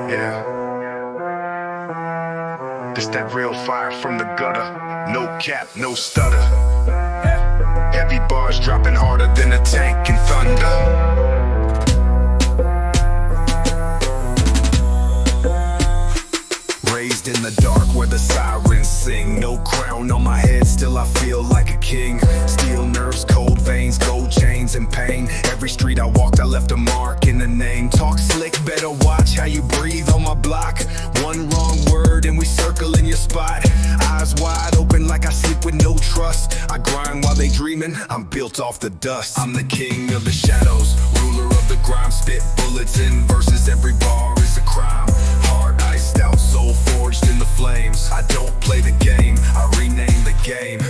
Yeah. This that real fire from the gutter. No cap, no stutter. Heavy bars dropping harder than a tank in thunder. Raised in the dark where the sirens sing. No crown on my head, still I feel like a king. Steel nerves, cold veins, gold chains and pain. Every street I walked, I left a mark in the name. Talk slick, better watch how you breathe on my block. One wrong word and we circle in your spot. Eyes wide open like I sleep with no trust. I grind while they dreaming, I'm built off the dust. I'm the king of the shadows, ruler of the grime. Spit bullets in verses, every bar is a crime. Heart iced out, soul forged in the flames. I don't play the game, I rename the game.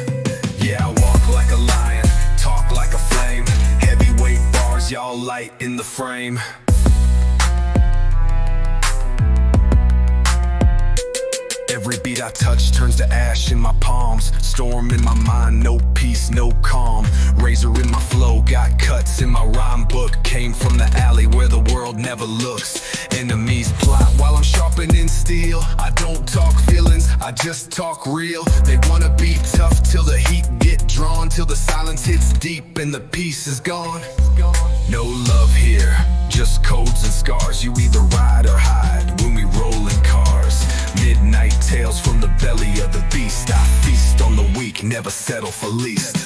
Yeah, I walk like a lion, talk like a flame. Heavyweight bars, y'all light in the frame. Every beat I touch turns to ash in my palms. Storm in my mind, no peace, no calm. Razor in my flow, got cuts in my rhyme book. Came from the alley where the world never looks. Enemies plot while I'm sharpening steel. I don't talk feelings, I just talk real. They wanna be tough till the heat get drawn, till the silence hits deep and the peace is gone. No love here, just codes and scars. You either ride or hide when we roll in cars. Midnight tales from the belly of the beast. I feast on the weak, never settle for least.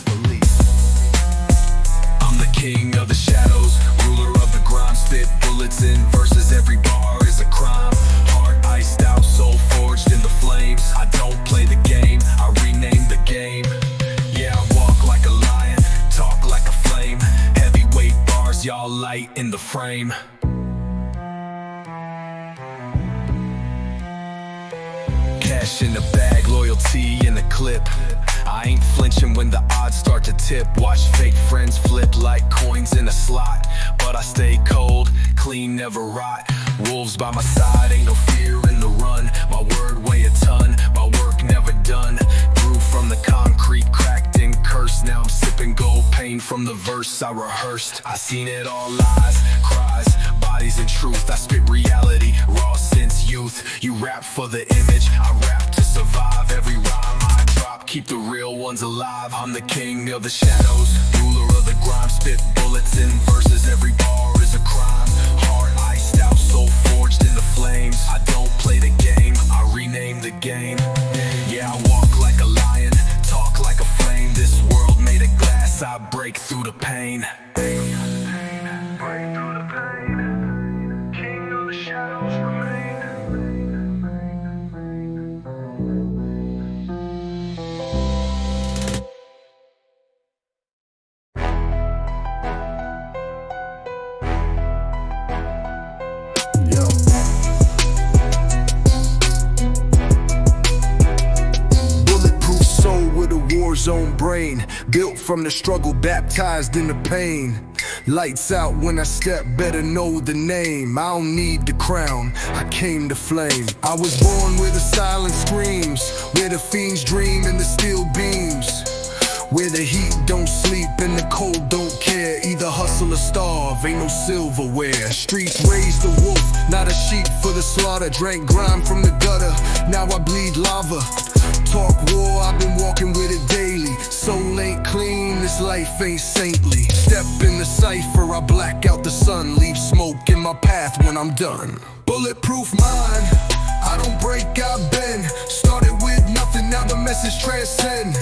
I'm the king of the shadows, ruler of the grime. Spit bullets in verses, every bar is a crime. Heart iced out, soul forged in the flames. I don't play the game, I rename the game. Yeah, I walk like a lion, talk like a flame. Heavyweight bars, y'all light in the frame. Cash in the bag, loyalty in the clip. I ain't flinching when the odds start to tip. Watch fake friends flip like coins in a slot. But I stay cold, clean, never rot. Wolves by my side, ain't no fear in the run. My word weigh a ton, my work never done. Grew from the concrete, cracked and cursed. Now I'm sipping gold pain from the verse I rehearsed. I seen it all, lies, cries, bodies and truth. I spit reality, raw since youth. You rap for the image, I rap to survive. Every rhyme I drop, keep the real ones alive. I'm the king of the shadows, ruler of the grime. Spit bullets in verses, every bar is a crime. Heart iced out, soul forged in the flames. I don't play the game, I rename the game. Yeah, I walk like a lion, talk like a flame. This world made of glass, I break through the pain. Break through the pain. King of the shadows remain. Zone brain, built from the struggle, baptized in the pain. Lights out when I step, better know the name. I don't need the crown, I came to flame. I was born where the silence screams, where the fiends dream in the steel beams, where the heat don't sleep and the cold don't care. Either hustle or starve, ain't no silverware. Streets raised the wolf, not a sheep for the slaughter. Drank grime from the gutter, now I bleed lava. Talk war, I've been walking with it daily. Soul ain't clean, this life ain't saintly. Step in the cipher, I black out the sun. Leave smoke in my path when I'm done. Bulletproof mind, I don't break, I bend. Started with nothing, now the message transcend.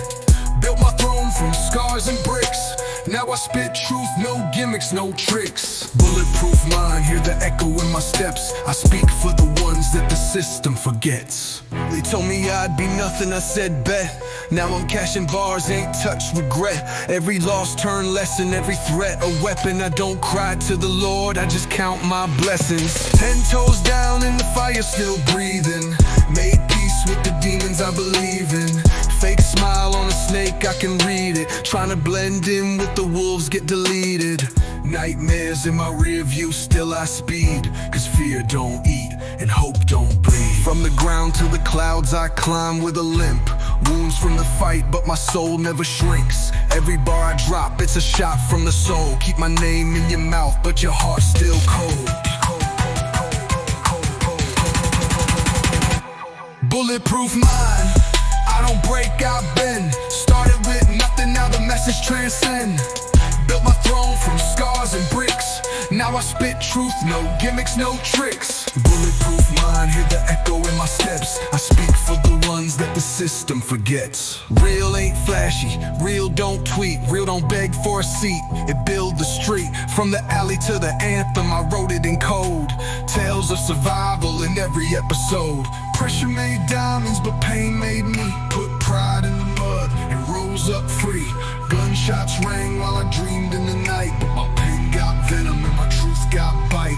Built my throne from scars and bricks. Now I spit truth, no gimmicks, no tricks. Bulletproof mind, hear the echo in my steps. I speak for the ones that the system forgets. They told me I'd be nothing, I said bet. Now I'm cashing bars, ain't touched regret. Every loss turned lesson, every threat a weapon. I don't cry to the Lord, I just count my blessings. 10 toes down in the fire, still breathing. Made peace with the demons I believe in. Fake smile on a snake, I can read it. Trying to blend in with the wolves, get deleted. Nightmares in my rear view, still I speed. Cause fear don't eat and hope don't bleed. From the ground to the clouds I climb with a limp. Wounds from the fight, but my soul never shrinks. Every bar I drop, it's a shot from the soul. Keep my name in your mouth, but your heart's still cold. Bulletproof mind, I don't break, I bend. Started with nothing, now the message transcend. Built my throne from scars and bricks. Now I spit truth, no gimmicks, no tricks. Bulletproof mind, hear the echo in my steps. I speak for the ones that the system forgets. Real ain't flashy, real don't tweet, real don't beg for a seat. It build the street, from the alley to the anthem, I wrote it in code. Tales of survival in every episode. Pressure made diamonds, but pain made me. Put pride in the mud and rose up free. Gunshots rang while I dreamed in the night, but my pen got venom and my truth got bite.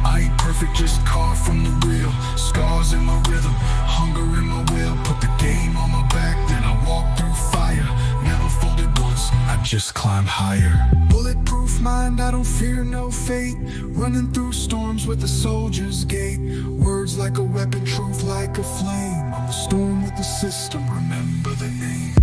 I ain't perfect, just carved from the real. Scars in my rhythm, hunger in my will. Put the game on my back, then I walk through fire. Never folded once, I just climbed higher. Bulletproof mind, I don't fear no fate. Running through storms with a soldier's gait. Words like a weapon, truth like a flame. I'm a storm with the system, remember the name.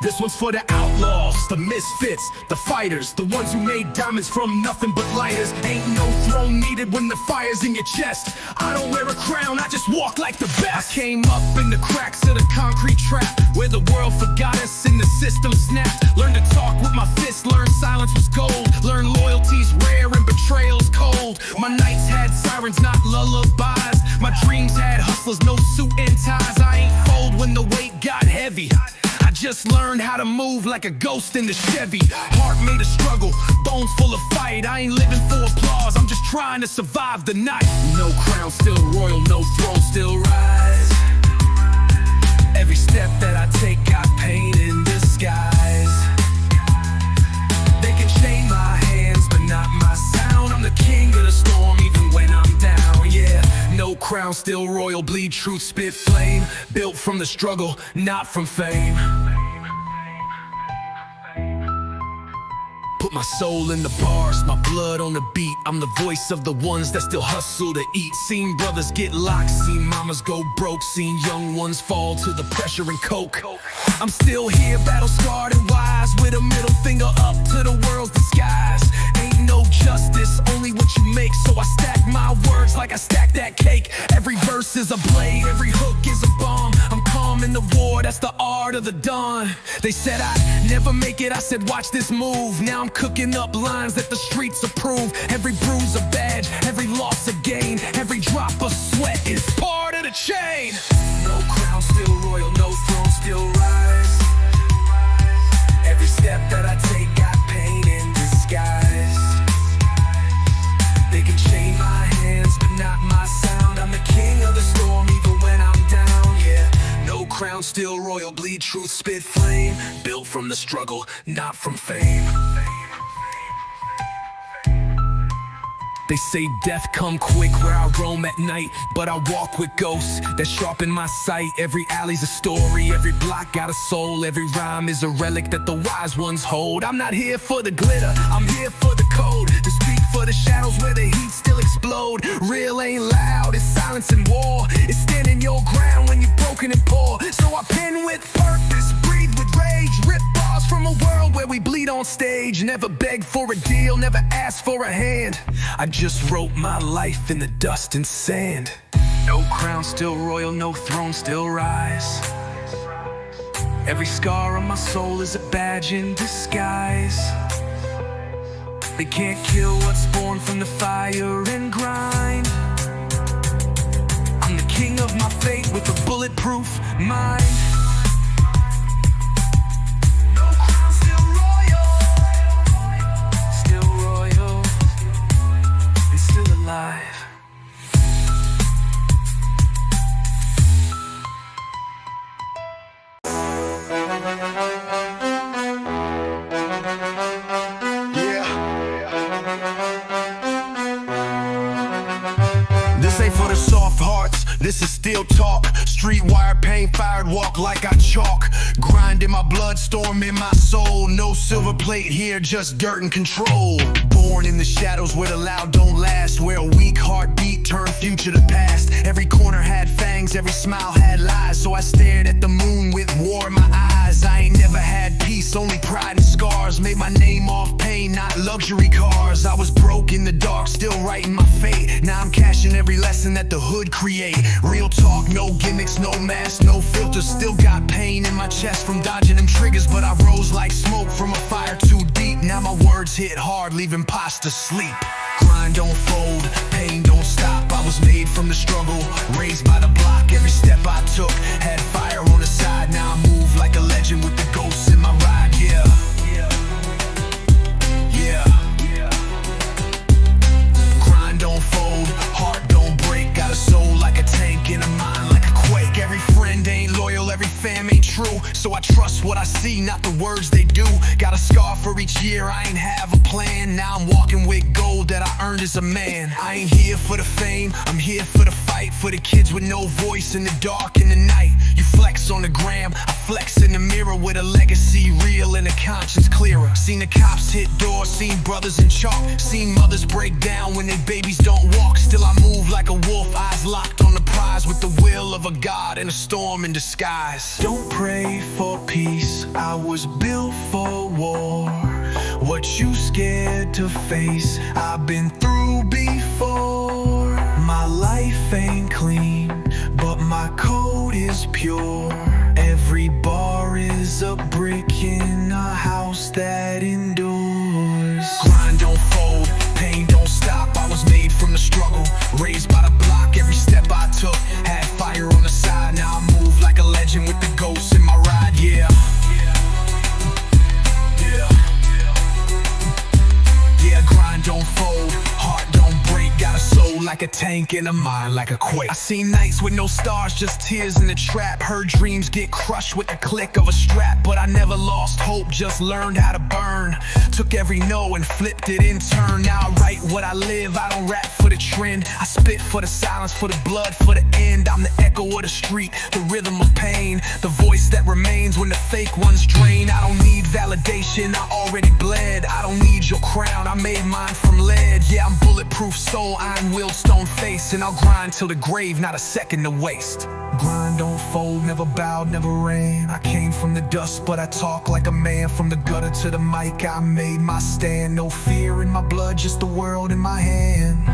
This one's for the outlaws, the misfits, the fighters, the ones who made diamonds from nothing but lighters. Ain't no throne needed when the fire's in your chest. I don't wear a crown, I just walk like the best. I came up in the cracks of the concrete trap, where the world forgot us and the system snapped. Learned to talk with my fists, learned silence was gold. Learned loyalty's rare and betrayal's cold. My nights had sirens, not lullabies. My dreams had hustlers, no suit and ties. I ain't fold when the weight got heavy. I just learned how to move like a ghost in the Chevy. Heart made of struggle, bones full of fight. I ain't living for applause, I'm just trying to survive the night. No crown, still royal, no throne, still rise. Every step that I take got pain in disguise. They can chain my hands, but not my sound. I'm the king of the storm, even when I'm down, yeah. No crown, still royal, bleed truth, spit flame. Built from the struggle, not from fame. Put my soul in the bars, my blood on the beat. I'm the voice of the ones that still hustle to eat. Seen brothers get locked, seen mamas go broke, seen young ones fall to the pressure and coke. I'm still here, battle scarred and wise, with a middle finger up to the world's disguise. Ain't no justice, only what you make, so I stack my words like I stack that cake. Every verse is a blade, every hook is a bomb. I'm calm in the war, that's the art of the dawn. They said I'd never make it, I said watch this move. Now I'm cooking up lines that the streets approve. Every bruise a badge, every loss a gain. Every drop of sweat is part of the chain. No crown, still royal, no throne, still rise. Every step that I take got pain in disguise. They can chain my hands, but not my sound. I'm the king of the storm, even when I'm down, yeah. No crown, still royal, bleed truth, spit flame. Built from the struggle, not from fame. They say death come quick where I roam at night, but I walk with ghosts that sharpen my sight. Every alley's a story, every block got a soul. Every rhyme is a relic that the wise ones hold. I'm not here for the glitter, I'm here for the code. To speak for the shadows where the heat still explode. Real ain't loud, it's silence and war. It's standing your ground when you're broken and poor. So I pen with purpose, breathe with rage. Rip bars from a world where we bleed on stage. Never beg for a deal, never ask for a hand. I just wrote my life in the dust and sand. No crown, still royal, no throne, still rise. Every scar on my soul is a badge in disguise. They can't kill what's born from the fire and grind. I'm the king of my fate with a bulletproof mind. Alive. This ain't for the soft hearts, this is still talk. Street wire, pain fired, walk like I chalk. Grind in my blood, storm in my soul. No silver plate here, just dirt and control. Born in the shadows where the loud don't last, where a weak heartbeat turned future to past. Every corner had fangs, every smile had lies. So I stared at the moon with war in my eyes. lies. I ain't never had peace, only pride and scars. Made my name off pain, not luxury cars. I was broke in the dark, still writing my fate. Now I'm cashing every lesson that the hood create. Real talk, no gimmicks, no mask, no filter. Still got pain in my chest from dodging them triggers, but I rose like smoke from a fire too deep. Now my words hit hard, leaving imposters sleep. Grind don't fold, pain don't stop. I was made from the struggle, raised by the block. Every step I took had fire on the side. Now I move like a legend with the ghosts in my ride. Yeah, yeah. Grind don't fold, heart don't break. Got a soul like a tank and a mind like a quake. Every friend ain't loyal, every fam ain't true. So I trust what I see, not the words they do. Got a scar for each year, I ain't have a plan. Now I'm walking with gold that I earned as a man. I ain't here for the fame, I'm here for the fight. For the kids with no voice in the dark and the night. You flex on the gram, I flex in the mirror. With a legacy real and a conscience clearer. Seen the cops hit doors, seen brothers in chalk. Seen mothers break down when their babies don't walk. Still I move like a wolf, eyes locked on the prize. With the will of a god in a storm in disguise. Don't pray for peace, I was built for war. What you scared to face, I've been through before. My life ain't clean, but my code is pure. Every bar is a brick in a house that endures. Grind don't fold, pain don't stop. I was made from the struggle, raised by the block. Every step I took had fire on the side. Now I move like a legend with the ghosts in my ride. Yeah, yeah, grind don't fold, heart don't break. Got a soul like a tank and a mind like a quake. I seen nights with no stars, just tears in the trap. Heard dreams get crushed with the click of a strap. But I never lost hope, just learned how to burn. Took every no and flipped it in turn. Now I write what I live, I don't rap for the trend. I spit for the silence, for the blood, for the end. I'm the echo of the street, the rhythm of pain. The voice that remains when the fake ones drain. I don't need validation, I already bled. I don't need your crown, I made mine from lead. Yeah, I'm bulletproof soul, iron will, stone face. And I'll grind till the grave, not a second to waste. Grind don't fold, never bowed, never ran. I came from the dust, but I talk like a man. From the gutter to the mic, I made my stand. No fear in my blood, just the world in my hand.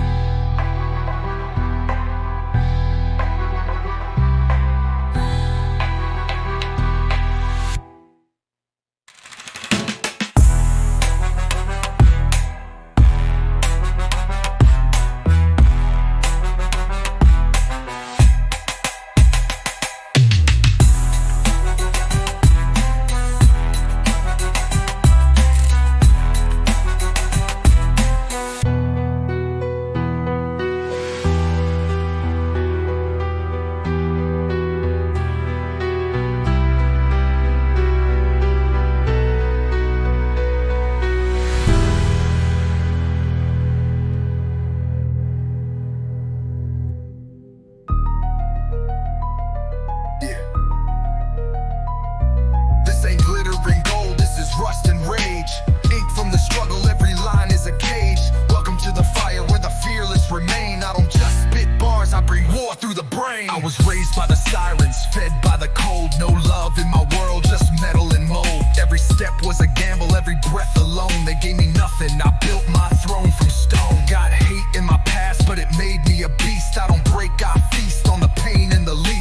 Rust and rage, ink from the struggle, every line is a cage. Welcome to the fire where the fearless remain. I don't just spit bars, I bring war through the brain. I was raised by the sirens, fed by the cold. No love in my world, just metal and mold. Every step was a gamble, every breath alone. They gave me nothing, I built my throne from stone. Got hate in my past, but it made me a beast. I don't break, I feast on the pain and the least.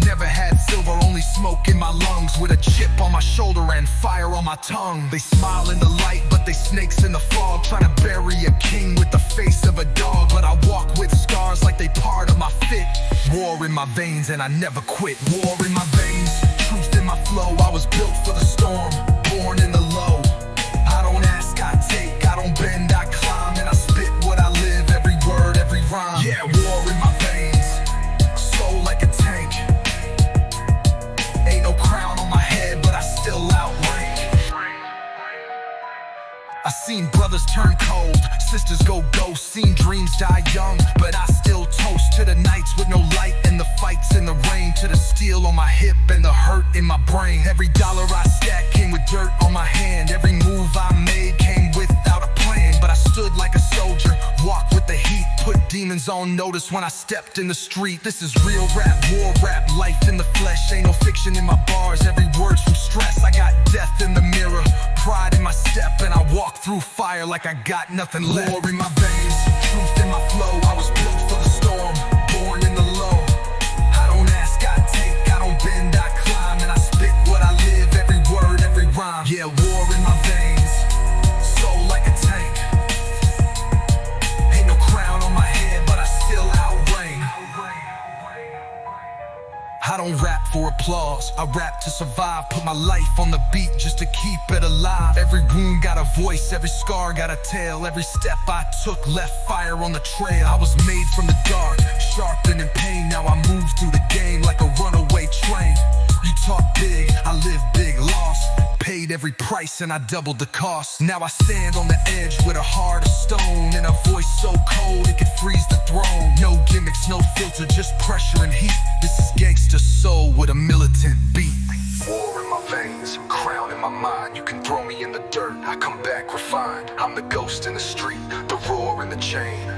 Never had silver, only smoke in my lungs. With a chip on my shoulder and fire on my tongue. They smile in the light, but they snakes in the fog. Trying to bury a king with the face of a dog. But I walk with scars like they part of my fit. War in my veins and I never quit. War in my veins, truth in my flow. I was built for the storm, born in the low. I don't ask, I take, I don't bend, I climb. And I spit what I live, every word, every rhyme. Yeah, war in my veins, soul like a tank. Ain't no crown on my head, but I still outrank. I seen brothers turn cold, sisters go ghost. Seen dreams die young, but I still toast to the nights with no light and the fights in the rain. To the steel on my hip and the hurt in my brain. Every dollar I stacked came with dirt on my hand. Every move I made came without a plan. But I stood like a soldier, walked with the heat. Put demons on notice when I stepped in the street. This is real rap, war rap, life in the flesh. Ain't no fiction in my bars, every word's from stress. I through fire like I got nothing left. War in my veins, truth in my flow. I was built for the storm, born in the low. I don't ask, I take, I don't bend, I climb. And I spit what I live, every word, every rhyme. Yeah, war in my veins, soul like a tank. Ain't no crown on my head, but I still outreign. I don't rap for applause, I rap to survive. Put my life on the beat just to keep it alive. Every wound got a voice, every scar got a tale. Every step I took left fire on the trail. I was made from the dark, sharpened in pain. Now I move through the game like a runaway train. You talk big, I live big, lost. Paid every price and I doubled the cost. Now I stand on the edge with a heart of stone and a voice so cold it could freeze the throne. No gimmicks, no filter, just pressure and heat. This is gangster soul with a militant beat. War in my veins, crown in my mind. You can throw me in the dirt, I come back refined. I'm the ghost in the street, the roar in the chain.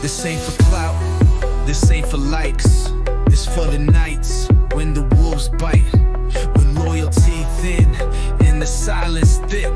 This ain't for clout, this ain't for likes. This for the nights when the wolves bite, when loyalty thin and the silence thick.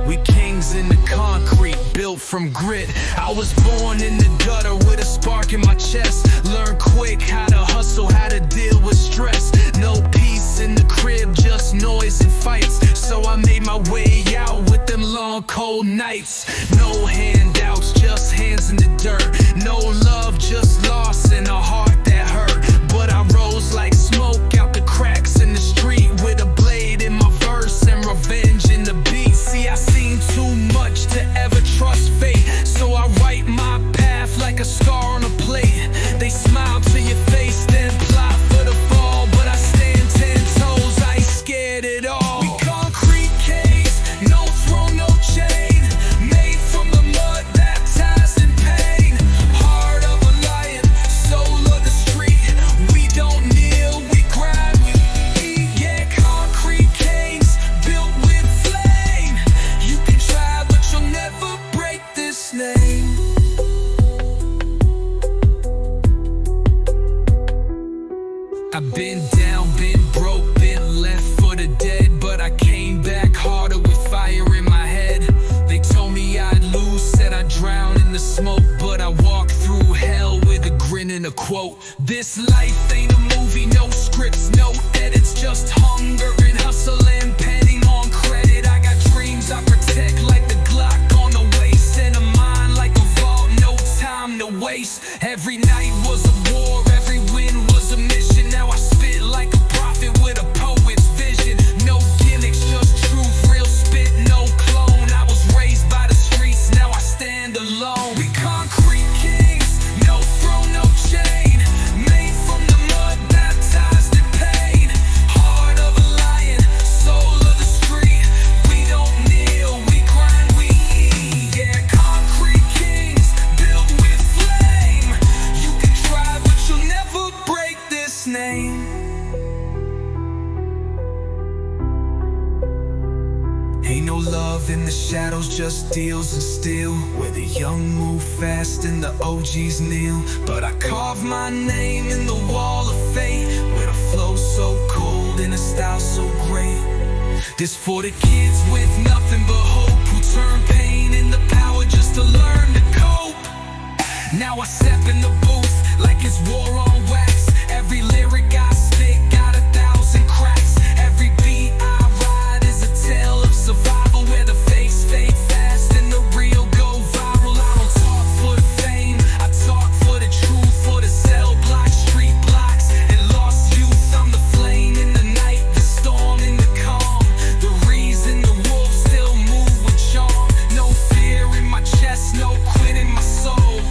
We kings in the concrete, built from grit. I was born in the gutter with a spark in my chest. Learn quick how to hustle, how to deal with stress. No peace in the crib, just noise and fights. So I made my way out with them long cold nights. No handouts, just hands in the dirt. No love, just loss and a heart that hurt. But I rose like smoke out the cracks in the street, with a blade in my verse and revenge in the beat. See, I seen too much to ever trust fate, so I write my path like a scar on a plate. They smile to your face, then plot for the fall. But I stand 10 toes, I ain't scared at all. We concrete caves, no throne, no chain. Made from the mud, baptized in pain. Heart of a lion, soul of the street. We don't kneel, we grind, we eat. Yeah, concrete caves, built with flame. You can try, but you'll never break this name. I've been down, been broke, been left for the dead, but I came back harder with fire in my head. They told me I'd lose, said I'd drown in the smoke, but I walked through hell with a grin and a quote. This life ain't a movie, no scripts, no edits, just hunger and hustle and penning on credit. I got dreams I protect like the Glock on the waist, and a mind like a vault, no time to waste. Every night was a war, every win was a mission. Now I spit like a prophet with a poet's vision. No gimmicks, just truth, real spit, no clone. I was raised by the streets, now I stand alone. We concrete kings, no throne, no chain. Made from the mud, baptized in pain. Heart of a lion, soul of the street. We don't kneel, we grind, we eat. Yeah, concrete kings, built with flame. You can try, but you'll never break this name. Ain't no love in the shadows, just deals and steel. Where the young move fast and the OGs kneel. But I carve my name in the wall of fate, with a flow so cold and a style so great. This for the kids with nothing but hope, who turn pain into power just to learn to cope. Now I step in the booth like it's war on wax. Every lyric I spit got 1,000 cracks. Every beat I ride is a tale of survival, where the fakes fade fast and the real go viral. I don't talk for the fame, I talk for the truth, for the cell blocks, street blocks, and lost youth. I'm the flame in the night, the storm in the calm, the reason the wolves still move with charm. No fear in my chest, no quit in my soul.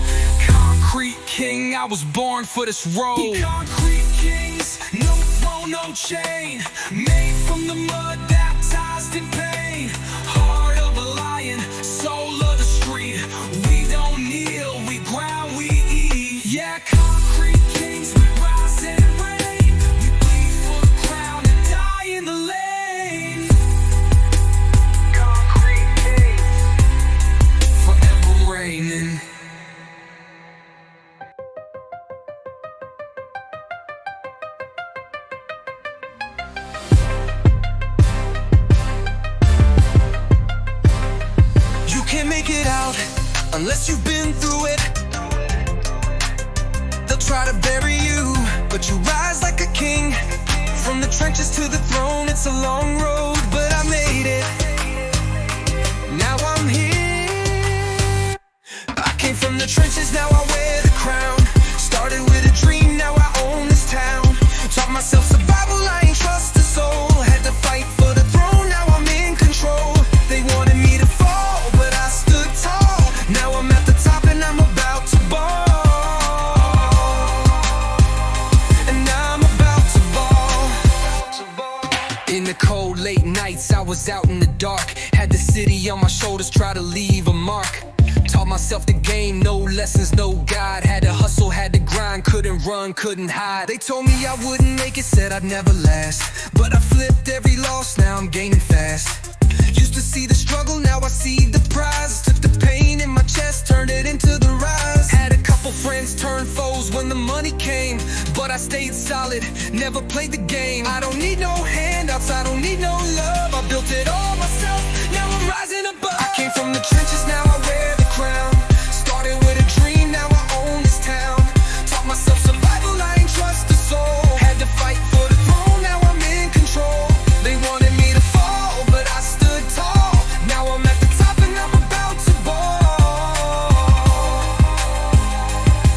was born for this road. Concrete kings, no throne, no chain. Made from the mud, baptized in pain. Heart of a lion, soul of the street. We don't kneel, we ground, we eat. Yeah, concrete kings, we rise and reign. We bleed for the crown and die in the lane. Concrete kings, forever reigning. Can't make it out unless you've been through it. They'll try to bury you, but you rise like a king. From the trenches to the throne, it's a long road, but I made it. Now I'm here. I came from the trenches, now I wear the crown. Started with a dream, now I own this town. Taught myself survival, I ain't trust a soul. Had to fight for the throne, now I'm in control. They wanted me to fall, but I stood tall. Now I'm at the top and I'm about to ball. And I'm about to ball. In the cold late nights, I was out in the dark. Had the city on my shoulders, try to leave a mark. Taught myself the game, no lessons, no guide. Had to hustle, had to grind, couldn't run, couldn't hide. They told me I wouldn't make it, said I'd never last. But I flipped every loss, now I'm gaining fast. Used to see the struggle, now I see the prize. Took the pain in my chest, turned it into the rise. Had a couple friends turn foes when the money came, but I stayed solid, never played the game. I don't need no handouts, I don't need no love. I built it all myself, now I'm rising above. I came from the trenches, now I wear the crown. Started with a dream, now I own this town. Taught myself survival, I ain't trust a soul. Had to fight for the throne, now I'm in control. They wanted me to fall, but I stood tall. Now I'm at the top and I'm about to ball.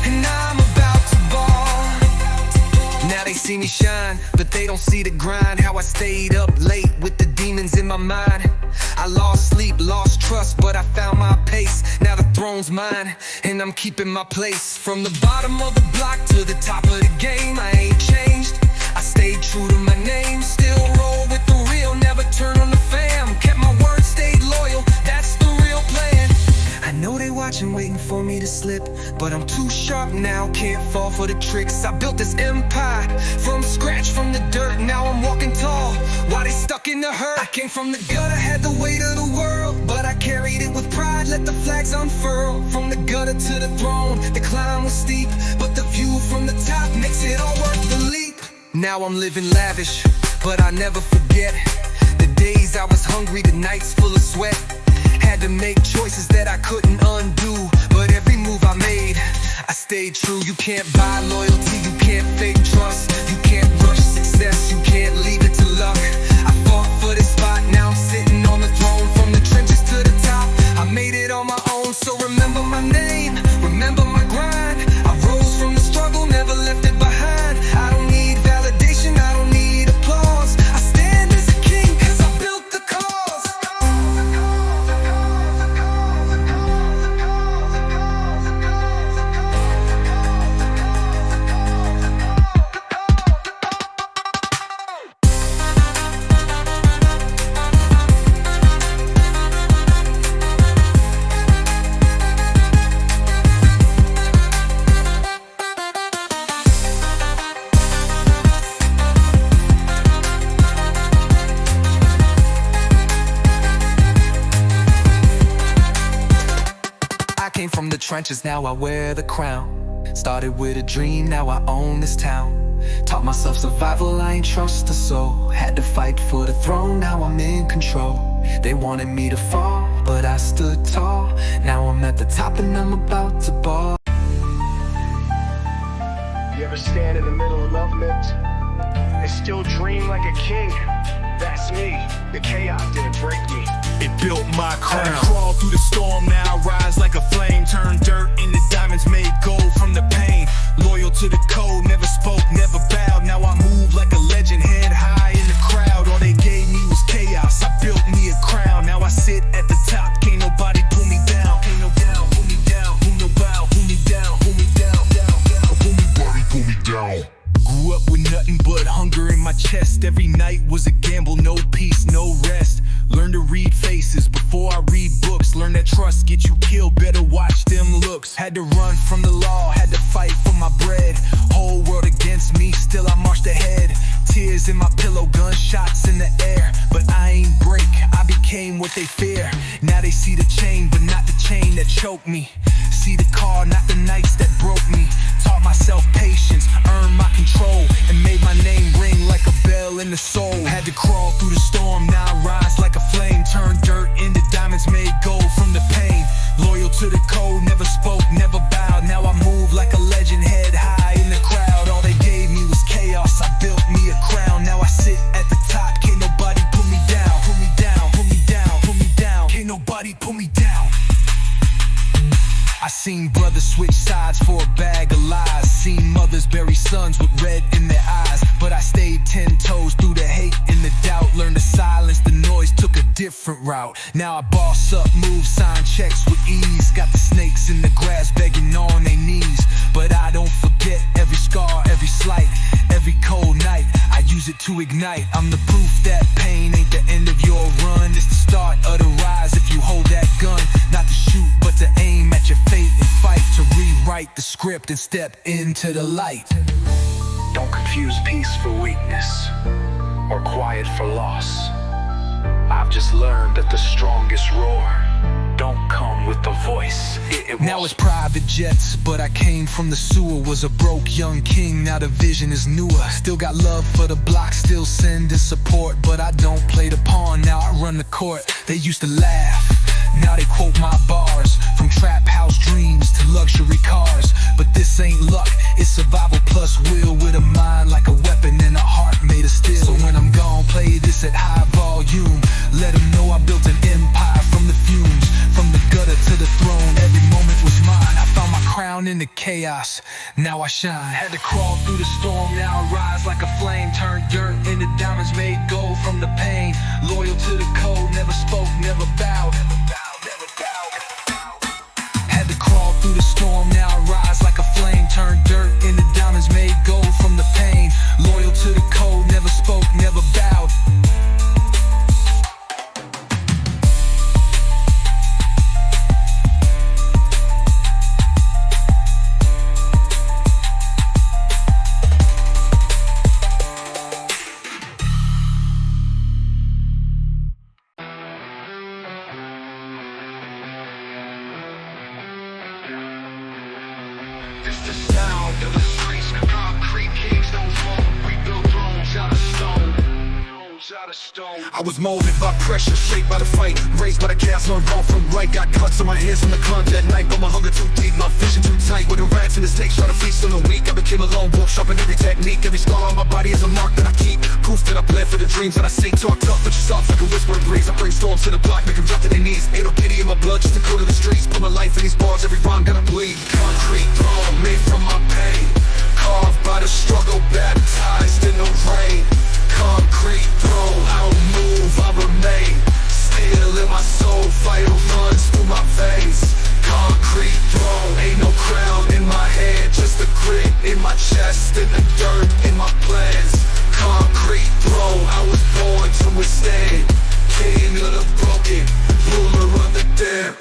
And I'm about to ball. Now they see me shine, but they don't see the grind. How I stayed up late with the demons in my mind. I lost sleep, lost trust, but I found my pace. Now the throne's mine, and I'm keeping my place. From the bottom of the block to the top of the game, I ain't changed. I stayed true to my name, still roll with the real, never turn on the fam. Kept my word, stayed loyal, that's the real plan. I know they watching, waiting for me to slip, but I'm too sharp now, can't fall for the tricks. I built this empire from scratch, from the dirt, now I'm walking tall. While they stuck in the hurt, I came from the gutter, had the weight of the world, but I carried it with pride, let the flags unfurl. From the gutter to the throne, the climb was steep, but the view from the top makes it all worth the leap. Now I'm living lavish, but I never forget the days I was hungry, the nights full of sweat. Had to make choices that I couldn't undo, but every move I made, I stayed true. You can't buy loyalty, you can't fake trust. You can't rush success, you can't leave it to luck. I fought for this spot, now I'm sitting on the throne. From the trenches to the top, I made it on my own. So remember my name, remember my grind. I rose from the struggle, never left it behind. I don't need validation, I don't need applause. I stand as a king, cause I built the cause. Came from the trenches, now I wear the crown. Started with a dream, now I own this town. Taught myself survival, I ain't trust a soul. Had to fight for the throne, now I'm in control. They wanted me to fall, but I stood tall. Now I'm at the top and I'm about to ball. You ever stand in the middle of love lift and still dream like a king? That's me. The chaos didn't break me. It built my crown. I Crawl through the storm, now rise like a flame. Turn dirt into diamonds, made gold from the pain. Loyal to the code, never spoke, never bowed. Now I move like a legend, head high in the crowd. All they gave me was chaos, I built me a crown. Now I sit at the top, can't nobody pull me down. Can't no down, pull me down, who no bow, pull me down, down, down, down. that trust get you killed, better watch them looks. Had to run from the law, had to fight for my bread. Whole world against me, still I marched ahead. Tears in my pillow, gunshots in the air. But I ain't break, I became what they fear. Now they see the chain, but not the chain that choked me. See the car, not the nights that broke me. Taught myself patience, earned my control, and made my name ring like a bell in the soul. Had to crawl through the storm, now I rise like a flame. Turn dirt into diamonds, made gold from the pain. Loyal to the code, never spoke, never bowed. Now I move like a legend, head high in the crowd. All they gave me was chaos, I built me a crown. Now I sit at the top, can't nobody put me down. Put me down, put me down, put me down. Can't nobody put me down. I seen brothers switch sides for a bag of lies. Seen mothers bury sons with red in their eyes. But I stayed 10 toes through the hate and the doubt. Learned to silence the noise, took a different route. Now I boss up, move, sign checks with ease. Got the snakes in the grass begging on their knees. But I don't forget every scar, every slight, every cold night. I use it to ignite. I'm the proof that pain ain't the end of your run. It's the start of the rise if you hold that gun. Not to shoot, but to aim at your fate and fight. To rewrite the script and step into the light. Don't confuse peace for weakness or quiet for loss. I've just learned that the strongest roar don't come with a voice. Now it's private jets, but I came from the sewer. Was a broke young king, now the vision is newer. Still got love for the block, still sending support. But I don't play the pawn, now I run the court. They used to laugh, now they quote my bars. From trap house dreams to luxury cars. But this ain't luck, it's survival plus will. With a mind like a weapon and a heart made of steel. So when I'm gone, play this at high volume. Let them know I built an empire from the fumes. From the gutter to the throne, every moment was mine. I found my crown in the chaos, now I shine. Had to crawl through the storm, now I rise like a flame. Turned dirt into diamonds, made gold from the pain. Loyal to the code, never spoke, never bowed. Had to crawl through the storm, now I rise like a flame. Turned dirt into diamonds, made gold from the pain. Loyal to the code, never spoke, never bowed. It's the sound of the streets. Concrete kings don't fall. We build thrones out of stone. I was molded by pressure, shaped by the fight, raised by the chaos, learned wrong from right. Got cuts on my hands from the clunge at night, but my hunger too deep, my vision too tight. With the rats in the stakes, try to feast on the weak. I became a lone wolf, sharpen every technique. Every scar on my body is a mark that I keep. Proof that I bled for the dreams that I see. Talk tough, but you soft like a whispering breeze. I bring storms to the block, make them drop to their knees. Ain't no pity in my blood, just the code of the streets. Put my life in these bars, every rhyme gotta bleed. Concrete throne, made from my pain. Carved by the struggle, baptized in the rain. Concrete throne, I don't move, I remain. Still in my soul, fire runs through my veins. Concrete throne, ain't no crown in my head, just the grit in my chest and the dirt in my plans. Concrete throne, I was born to withstand. King of the broken, ruler of the damned.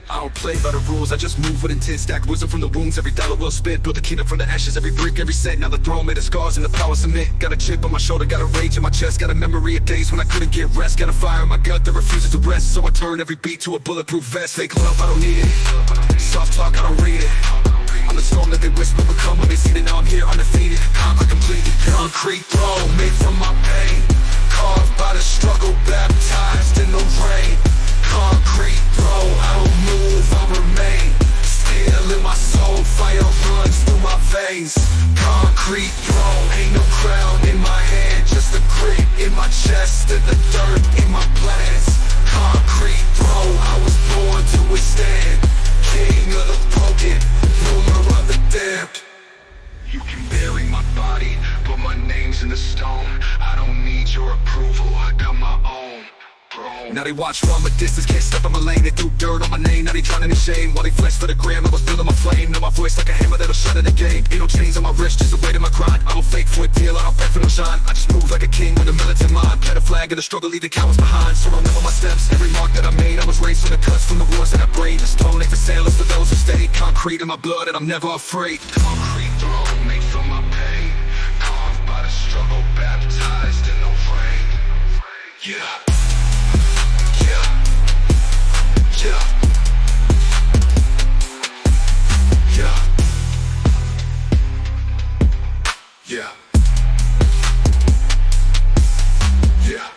I don't play by the rules, I just move with intent. Stack wisdom from the wounds, every dollar well spent. Build a kingdom from the ashes, every brick, every cent. Now the throne made of scars and the power cement. Got a chip on my shoulder, got a rage in my chest. Got a memory of days when I couldn't get rest. Got a fire in my gut that refuses to rest. So I turn every beat to a bulletproof vest. Fake love, I don't need it. Soft talk, I don't read it. I'm the storm that they whisper become when they see that now I'm here undefeated. Conquer completed. Concrete throne, made from my pain. Carved by the struggle, baptized in the rain. Concrete throne, I don't move, I remain. Still in my soul, fire runs through my veins. Concrete throne, ain't no crown in my hand, just the grit in my chest and the dirt in my plans. Concrete throne, I was born to withstand. King of the broken, ruler of the damned. You can bury my body, but my name's in the stone. I don't need your approval, I got my own. Now they watch from a distance, can't step on my lane. They threw dirt on my name, now they drowning in shame. While they flex for the gram, I was feeling my flame. Now my voice like a hammer that'll shut in the game. Ain't no chains on my wrist, just the weight of my grind. I don't fake for a deal, I don't beg for no shine. I just move like a king with a militant mind. Plant a flag in the struggle, leave the cowards behind. So I'll never my steps, every mark that I made. I was raised from the cuts from the wars that I braved. The stone ain't for sale, it's for those who stay. Concrete in my blood and I'm never afraid. Concrete throne made from my pain. Carved by the struggle, baptized in the rain. Yeah. Yeah. Yeah. Yeah. Yeah. Yeah.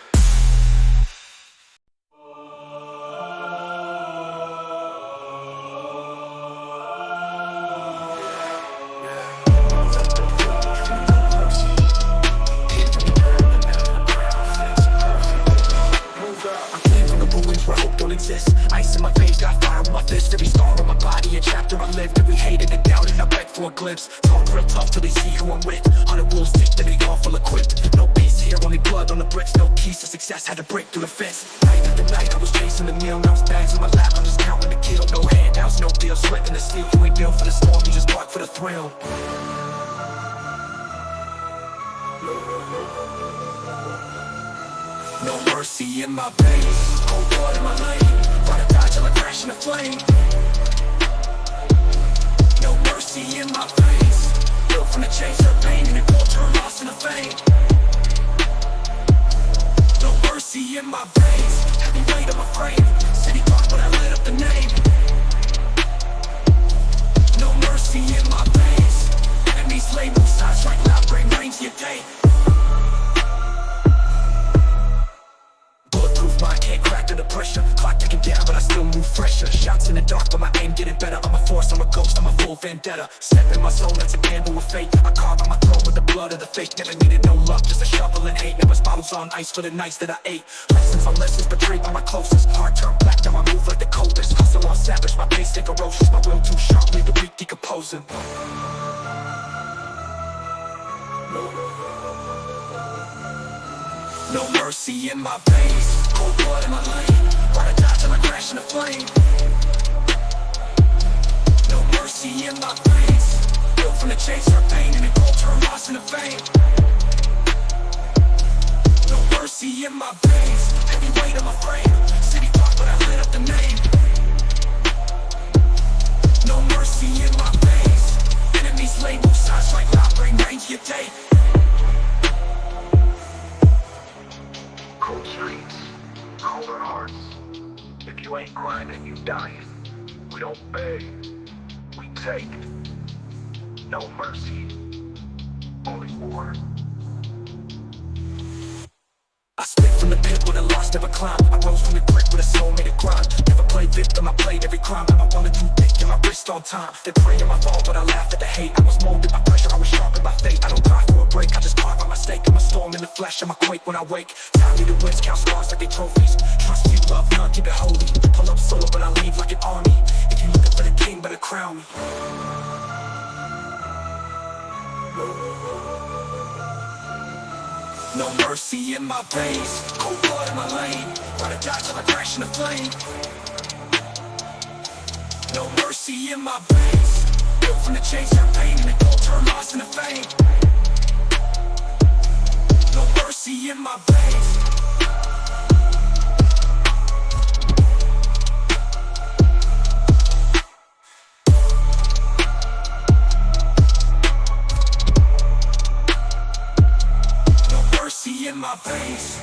Ice in my face, got fire on my fist. Every scar on my body, a chapter I lived. Every hated and doubted, I beg for a glimpse. Talk real tough till they see who I'm with. 100 wolves thick, then they all full equipped. No peace here, only blood on the bricks. No keys to success, had to break through the fence. Night after night, I was chasing the meal. Now it's bags in my lap, I'm just counting the kill. No handouts, no deal, sweating the steel. You ain't built for the storm, you just bark for the thrill. No mercy in my veins, cold blood in my lane. Ride or die till I crash in a flame. No mercy in my veins, built from the chains of pain and it won't turn lost in a fame. No mercy in my veins, heavy weight on my frame. City talk when I lit up the name. No mercy in my veins, enemies label signs strike loud, bring rain to your day. Mind can't crack under pressure. Clock ticking down, but I still move fresher. Shots in the dark, but my aim getting better. I'm a force, I'm a ghost, I'm a full vendetta. Step in my soul, that's a gamble with fate. I carve on my throne with the blood of the fake. Never needed no luck, just a shovel and hate. Never bottles on ice for the nights that I ate. Lessons on lessons, betrayed by my closest. Heart turned black, now I move like the coldest. Hustle on savage, my pace stay ferocious. My will too sharp, leave the weak decomposing. No mercy in my veins, cold blood in my lane. Ride or die till I crash in a flame. No mercy in my veins, built from the chains of pain and it won't turn lost in a fame. No mercy in my veins, heavy weight on my frame. City talk but I lit up the name. No mercy in my veins, enemies label signs like loud, bring rain to your day. Cold streets, colder hearts. If you ain't grinding, you dying. We don't beg, we take. No mercy, only war. I spit from the pit with a loss, never climbed. I rose from the brick with a soul made of grind. Never played victim, I played every crime. I wanted to thick in my wrist all time. They pray in my fall, but I laughed at the hate. I was molded by pressure, I was sharpened by fate. I don't die for a break, I just carve out my stake. I'm a storm in the flesh, I'm a quake when I wake. Time me to wins, count stars like they trophies. Trust you, love none, keep it holy. Pull up solo, but I leave like an army. If you looking for the king, better crown me. No mercy in my veins, cold blood in my lane. Ride or die till I crash in a flame. No mercy in my veins, built from the chains of pain and it won't turn lost in a fame. No mercy in my veins. In my veins.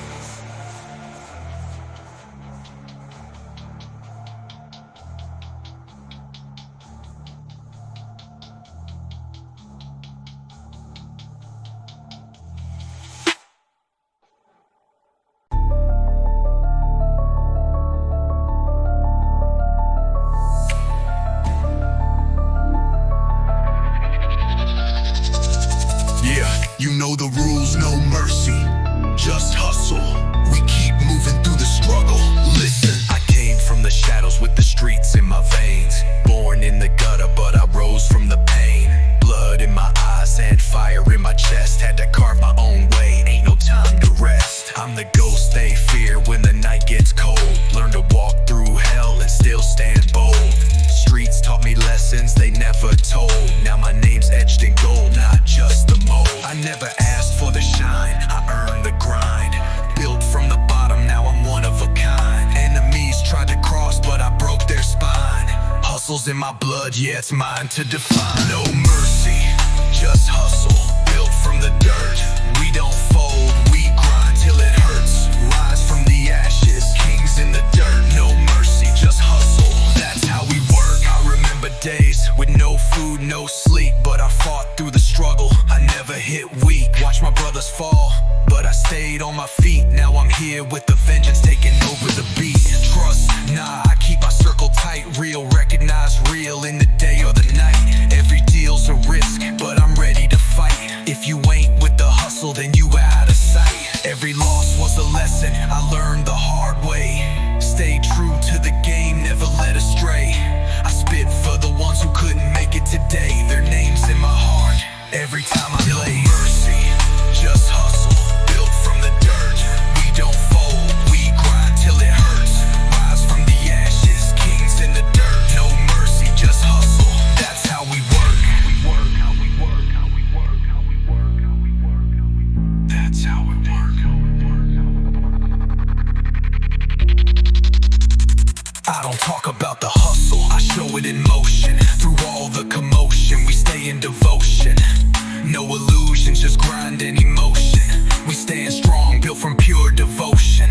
hustle's in my blood, yeah, it's mine to define. No mercy, just hustle, built from the dirt. We don't fold, we grind till it hurts. Rise from the ashes, kings in the dirt. No mercy, just hustle, that's how we work. I remember days with no food, no sleep, but I fought through the struggle, I never hit weak. Watch my brothers fall, but I stayed on my feet. Now I'm here with the vengeance, taking over the beat. Trust, nah, I keep my circle tight. Real, recognize real in the day or the night. Every deal's a risk, but I'm ready to fight. If you ain't with the hustle, then you out of sight. Every loss was a lesson, I learned the hard way. Stay true to the game, never led astray. I spit for the ones who couldn't make it today. Their names in my heart, every time I play. No mercy, just hustle, built from the dirt. We don't fold, we grind till it hurts. Rise from the ashes, kings in the dirt. No mercy, just hustle, that's how we work. That's how we work. I don't talk about the hustle, I show it in motion. Through all the commotion, we stay in devotion. No illusions, just grind and emotion. We stand strong, built from pure devotion.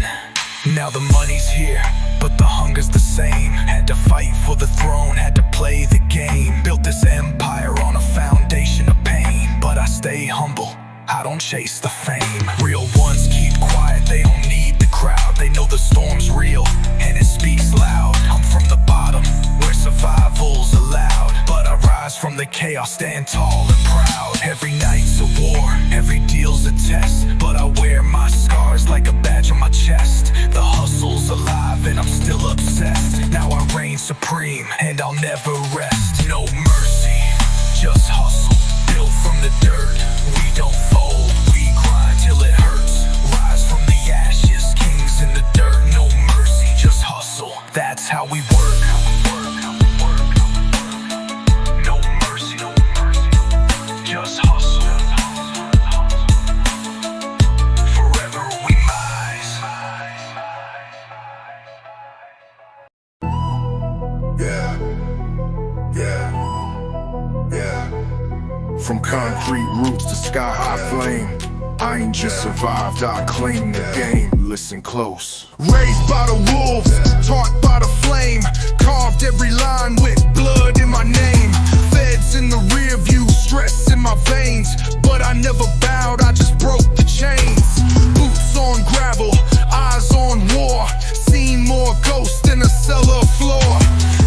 Now the money's here, but the hunger's the same. Had to fight for the throne, had to play the game. Built this empire on a foundation of pain. But I stay humble, I don't chase the fame. Real ones keep quiet, they don't need the crowd. They know the storm's real, and it speaks loud. I'm from the bottom, where survival's allowed. But I rise from the chaos, stand tall and proud. Every night's a war, every deal's a test. But I wear my scars like a badge on my chest. The hustle's alive and I'm still obsessed. Now I reign supreme and I'll never rest. No mercy, just hustle, built from the dirt. We don't fold, we grind till it hurts. Rise from the ashes, kings in the dirt. No mercy, just hustle, that's how we work. No mercy, just hustle. Forever we rise. Yeah. From concrete roots to sky high flame, I ain't just survived, I claim the game. Listen close. Raised by the wolves, taught by the flame. Carved every line with blood in my name. Feds in the rear view, stress in my veins. But I never bowed, I just broke the chains. Boots on gravel, eyes on war. Seen more ghosts than a cellar floor.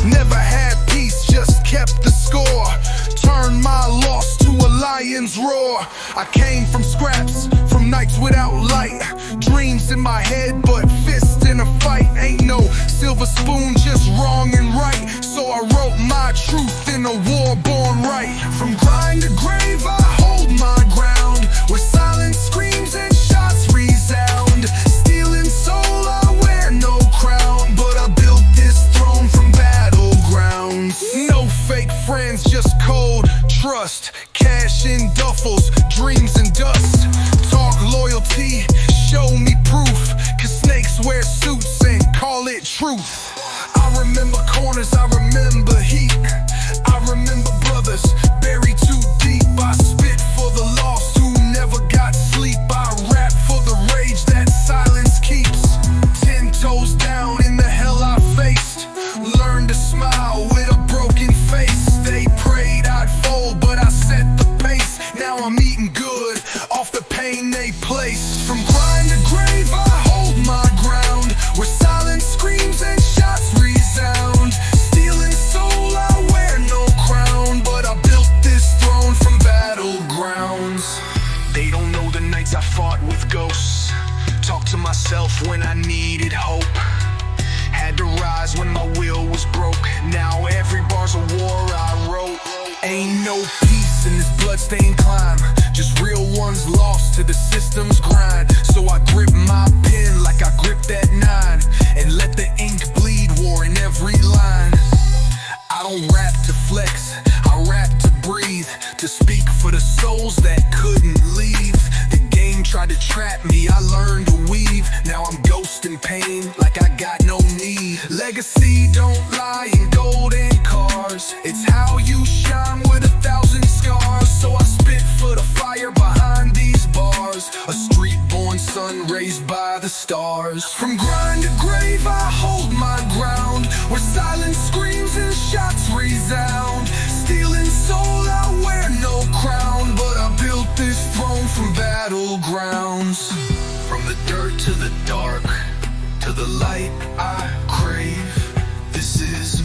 Never had peace, just kept the score. Turned my loss to a lion's roar. I came from scraps, from nights without light. Dreams in my head, but fists in a fight. Ain't no silver spoon, just wrong and right. So I wrote my truth in a war born right. From grind to grave, I hold my ground. Where silence screams and shots resound. Stealing soul, I wear no crown. But I built this throne from battlegrounds. No fake friends, just cold trust. Cash in duffels, dreams in dust. Talk loyalty, show me proof. Cause snakes wear suits and call it truth. I remember corners, I remember heat. I remember brothers buried too deep. I spit for the lost who never got sleep. I rap for the rage that silence keeps. 10 toes down in the hell I faced. Learned to smile with a broken face. They prayed I'd fold, but I set the pace. Now I'm eating good off the pain they placed. From grind to grave, I hold my ground. Where silence screams and shots resound. Stealing soul, I wear no crown. But I built this throne from battlegrounds. They don't know the nights I fought with ghosts. Talk to myself when I needed hope. Had to rise when my will was broke. Now every bar's a war I wrote. Ain't no peace in this bloodstained climb. Just real ones lost to the system's grind. So I grip my pen like I grip that 9. And let the ink bleed war in every line. I don't rap to flex, I rap to breathe. To speak for the souls that couldn't leave. The game tried to trap me, I learned to weave. Now I'm ghost in pain like like I got no need. Legacy don't lie in golden cars. It's how you shine with 1,000 scars. So I spit for the fire behind these bars. A street-born son raised by the stars. From grind to grave I hold my ground, where silence screams and shots resound. Stealing soul, I wear no crown, but I built this throne from battlegrounds. From the dirt to the dark, to the light I crave, this is